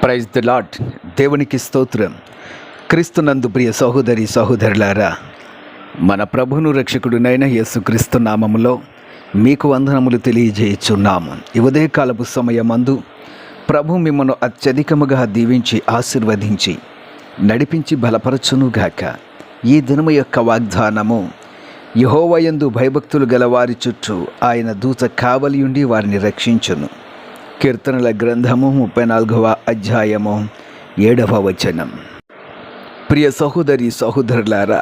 Praise the lord. దేవునికి స్తోత్రం. క్రీస్తునందు ప్రియ సహోదరి సహోదరులారా, మన ప్రభువును రక్షకుడునైన యేసుక్రీస్తు నామములో మీకు వందనములు తెలియజేయుచున్నాము. ఈ ఉదయకాలపు సమయమందు ప్రభు మిమ్మల్ని అత్యధికముగా దీవించి ఆశీర్వదించి నడిపించి బలపరచునుగాక. ఈ దినము యొక్క వాగ్దానము, యెహోవా యందు భయభక్తులు గల వారి చుట్టూ ఆయన దూత కావలి ఉండి వారిని రక్షించును. కీర్తనల గ్రంథము 34వ అధ్యాయము 7వ వచనం. ప్రియ సహోదరి సహోదరులారా,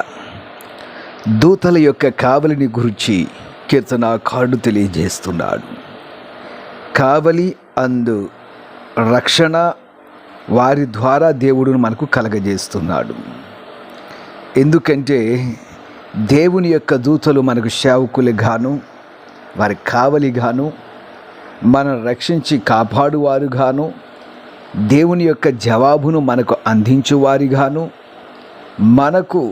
దూతల యొక్క కావలిని గురించి కీర్తనాకారుడు తెలియజేస్తున్నాడు. కావలి అందు రక్షణ వారి ద్వారా దేవుడును మనకు కలగజేస్తున్నాడు. ఎందుకంటే దేవుని యొక్క దూతలు మనకు సేవకులుగాను, వారి కావలిగాను, మనం రక్షించి కాపాడువారుగాను, దేవుని యొక్క జవాబును మనకు అందించువారిగాను, మనకు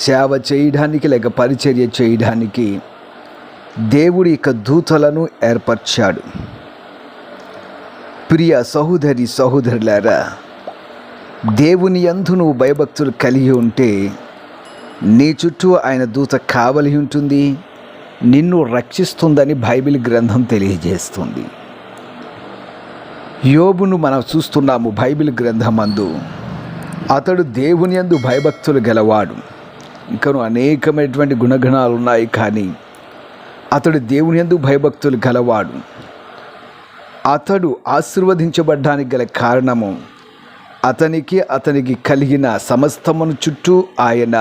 సేవ చేయడానికి లేక పరిచర్య చేయడానికి దేవుడి యొక్క దూతలను ఏర్పరిచాడు. ప్రియ సహోదరి సహోదరులారా, దేవుని యందు నువ్వు భయభక్తులు కలిగి ఉంటే నీ చుట్టూ ఆయన దూత కావలి ఉంటుంది, నిన్ను రక్షిస్తుందని బైబిల్ గ్రంథం తెలియజేస్తుంది. యోబును మనం చూస్తున్నాము. బైబిల్ గ్రంథమందు అతడు దేవుని యందు భయభక్తులు గలవాడు. ఇంకను అనేకమైనటువంటి గుణగణాలు ఉన్నాయి, కానీ అతడు దేవుని యందు భయభక్తులు గలవాడు. అతడు ఆశీర్వదించబడ్డానికి గల కారణము అతనికి కలిగిన సమస్తమును చుట్టూ ఆయన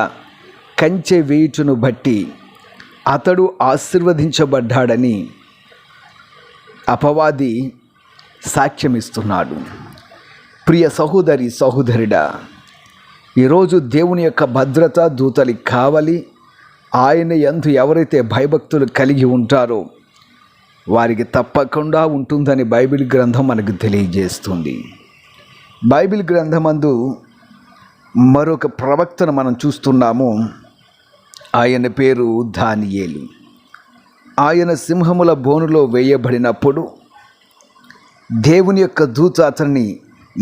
కంచె వేయుటను బట్టి అతడు ఆశీర్వదించబడ్డాడని అపవాది సాక్ష్యమిస్తున్నాడు. ప్రియ సహోదరి సహోదరుడా, ఈరోజు దేవుని యొక్క భద్రత దూతలి కావలి ఆయన యందు ఎవరైతే భయభక్తులు కలిగి ఉంటారో వారికి తప్పకుండా ఉంటుందని బైబిల్ గ్రంథం మనకు తెలియజేస్తుంది. బైబిల్ గ్రంథమందు మరొక ప్రవక్తను మనం చూస్తున్నాము. ఆయన పేరు దానియేలు. ఆయన సింహముల బోనులో వేయబడినప్పుడు దేవుని యొక్క దూత అతన్ని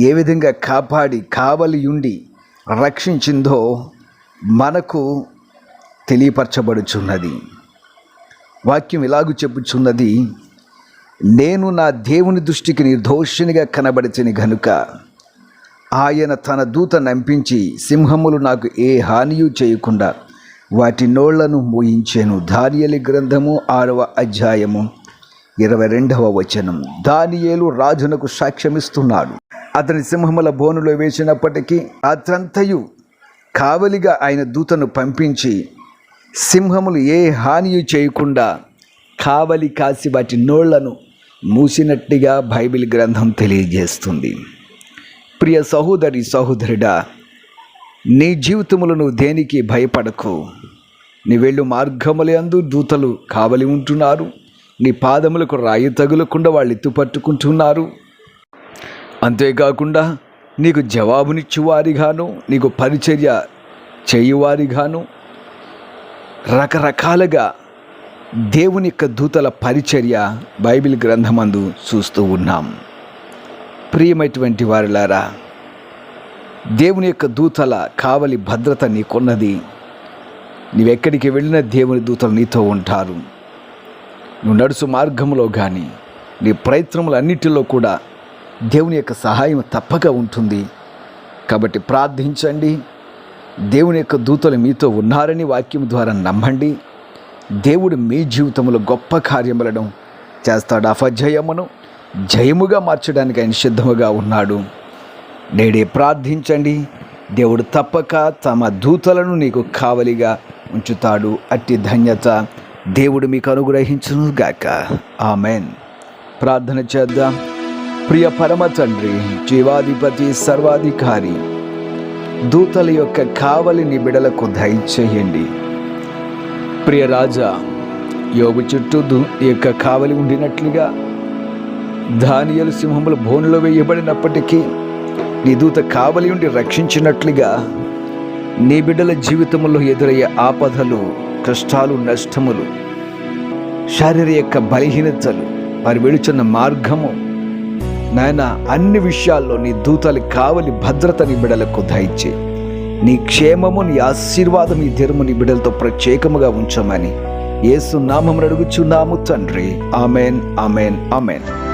ఏ విధంగా కాపాడి కావలి ఉండి రక్షించిందో మనకు తెలియపరచబడుచున్నది. వాక్యం ఇలాగూ చెప్పుచున్నది, నేను నా దేవుని దృష్టికి నిర్దోషినిగా కనబడితిని గనుక ఆయన తన దూత నంపించి సింహములు నాకు ఏ హానియు చేయకుండా వాటి నోళ్లను మూయించెను. దానియేలు గ్రంథము 6వ అధ్యాయము 22వ వచనం. దానియేలు రాజునకు సాక్ష్యమిస్తున్నాడు. అతని సింహముల బోనులో వేసినప్పటికీ అతనంతయు కావలిగా ఆయన దూతను పంపించి సింహములు ఏ హానియు చేయకుండా కావలి కాసి వాటి నోళ్లను మూసినట్టుగా బైబిల్ గ్రంథం తెలియజేస్తుంది. ప్రియ సహోదరి సహోదరుడా, నీ జీవితములో నువ్వు దేనికి భయపడకు. నీ వెళ్ళు మార్గములందు దూతలు కావలి ఉంటున్నారు. నీ పాదములకు రాయి తగులకుండా వాళ్ళు ఎత్తుపట్టుకుంటున్నారు. అంతేకాకుండా నీకు జవాబునిచ్చేవారిగాను, నీకు పరిచర్య చేయువారిగాను రకరకాలుగా దేవుని యొక్క దూతల పరిచర్య బైబిల్ గ్రంథమందు చూస్తూ ఉన్నాం. ప్రియమైనటువంటి వారులారా, దేవుని యొక్క దూతల కావలి భద్రత నీకున్నది. నీవెక్కడికి వెళ్ళిన దేవుని దూతలు నీతో ఉంటారు. నువ్వు నడుచు మార్గంలో కానీ నీ ప్రయత్నములన్నిటిలో కూడా దేవుని యొక్క సహాయం తప్పక ఉంటుంది. కాబట్టి ప్రార్థించండి. దేవుని యొక్క దూతలు మీతో ఉన్నారని వాక్యం ద్వారా నమ్మండి. దేవుడు మీ జీవితంలో గొప్ప కార్యములను చేస్తాడు. అపజయమును జయముగా మార్చడానికి ఆయన సిద్ధముగా ఉన్నాడు. నేడే ప్రార్థించండి. దేవుడు తప్పక తమ దూతలను నీకు కావలిగా ఉంచుతాడు. అట్టి ధన్యత దేవుడు మీకు అనుగ్రహించునుగాక. ఆమెన్. ప్రార్థన చేద్దాం. ప్రియ పరమ తండ్రి, జీవాధిపతి, సర్వాధికారి, దూతల యొక్క కావలిని బిడలకు దయచేయండి. ప్రియ రాజా, యోబు చుట్టూ యొక్క కావలి ఉండినట్లుగా దానియేలు సింహముల బోనులో వేయబడినప్పటికీ నీ దూత కావలి ఉండి రక్షించినట్లుగా నీ బిడ్డల జీవితంలో ఎదురయ్యే ఆపదలు, కష్టాలు, నష్టములు, శారీరక బలహీనతలు, వారు వెళుచున్న మార్గము నాయన అన్ని విషయాల్లో నీ దూతలు కావలి భద్రత నీ బిడలకు దయచే. నీ క్షేమము నీ ఆశీర్వాదం ఈ దినము నీ బిడలతో ప్రత్యేకముగా ఉంచమని యేసు నామమున అడుగుచున్నాము తండ్రి. Amen, amen, amen.